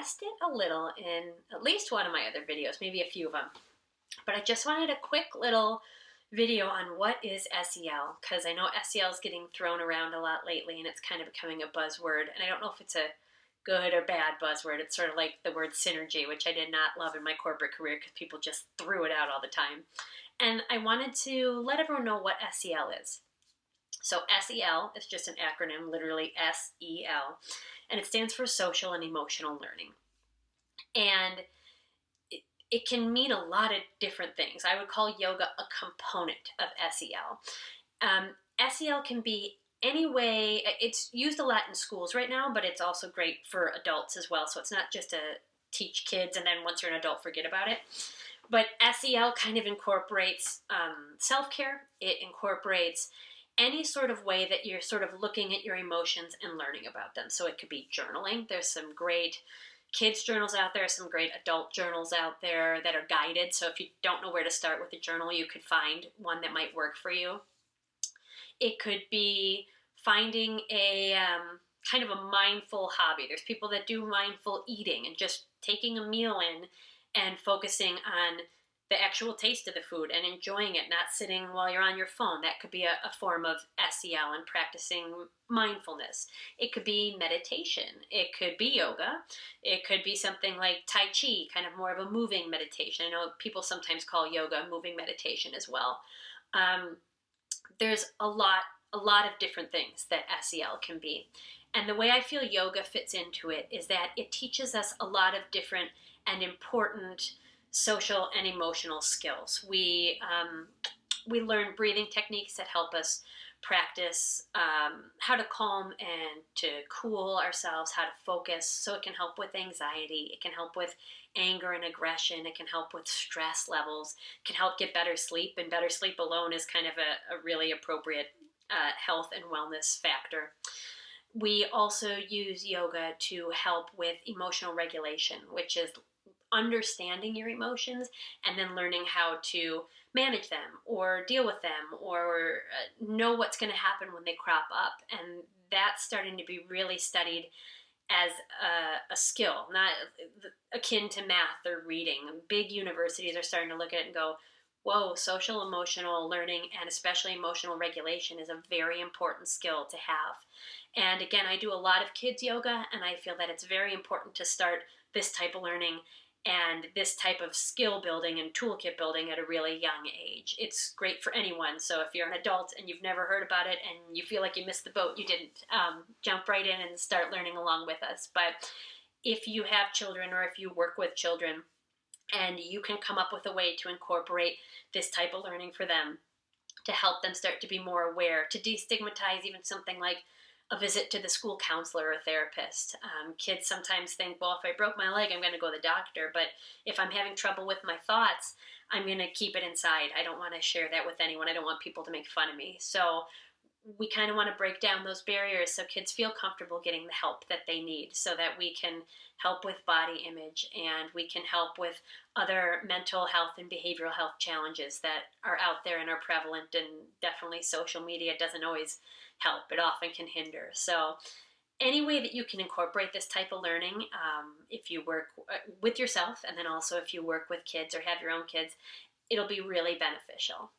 addressed it a little in at least one of my other videos, maybe a few of them. But I just wanted a quick little video on what is SEL, because I know SEL is getting thrown around a lot lately and it's kind of becoming a buzzword, and I don't know if it's a good or bad buzzword. It's sort of like the word synergy, which I did not love in my corporate career because people just threw it out all the time. And I wanted to let everyone know what SEL is. So SEL is just an acronym, literally SEL, and it stands for social and emotional learning. And it can mean a lot of different things. I would call yoga a component of SEL. SEL can be any way. It's used a lot in schools right now, but it's also great for adults as well. So it's not just to teach kids and then once you're an adult, forget about it. But SEL kind of incorporates self-care. It incorporates any sort of way that you're sort of looking at your emotions and learning about them. So it could be journaling. There's some great kids journals out there, some great adult journals out there that are guided. So if you don't know where to start with a journal, you could find one that might work for you. It could be finding a kind of a mindful hobby. There's people that do mindful eating and just taking a meal in and focusing on the actual taste of the food and enjoying it, not sitting while you're on your phone. That could be a form of SEL and practicing mindfulness. It could be meditation. It could be yoga. It could be something like Tai Chi, kind of more of a moving meditation. I know people sometimes call yoga moving meditation as well. There's a lot of different things that SEL can be. And the way I feel yoga fits into it is that it teaches us a lot of different and important social and emotional skills. We learn breathing techniques that help us practice how to calm and to cool ourselves, how to focus. So it can help with anxiety. It can help with anger and aggression. It can help with stress levels. It can help get better sleep. And better sleep alone is kind of a really appropriate health and wellness factor. We also use yoga to help with emotional regulation, which is understanding your emotions and then learning how to manage them or deal with them or know what's going to happen when they crop up. And that's starting to be really studied as a skill, not akin to math or reading. Big universities are starting to look at it and go, whoa, social emotional learning and especially emotional regulation is a very important skill to have. And again, I do a lot of kids yoga, and I feel that it's very important to start this type of learning and this type of skill building and toolkit building at a really young age. It's great for anyone. So if you're an adult and you've never heard about it and you feel like you missed the boat, you didn't, jump right in and start learning along with us. But if you have children or if you work with children and you can come up with a way to incorporate this type of learning for them to help them start to be more aware, to destigmatize even something like a visit to the school counselor or therapist. Kids sometimes think, well, if I broke my leg, I'm going to go to the doctor. But if I'm having trouble with my thoughts, I'm going to keep it inside. I don't want to share that with anyone. I don't want people to make fun of me. So we kind of want to break down those barriers so kids feel comfortable getting the help that they need so that we can help with body image and we can help with other mental health and behavioral health challenges that are out there and are prevalent, and definitely social media doesn't always help. It often can hinder. So any way that you can incorporate this type of learning, if you work with yourself and then also if you work with kids or have your own kids, it'll be really beneficial.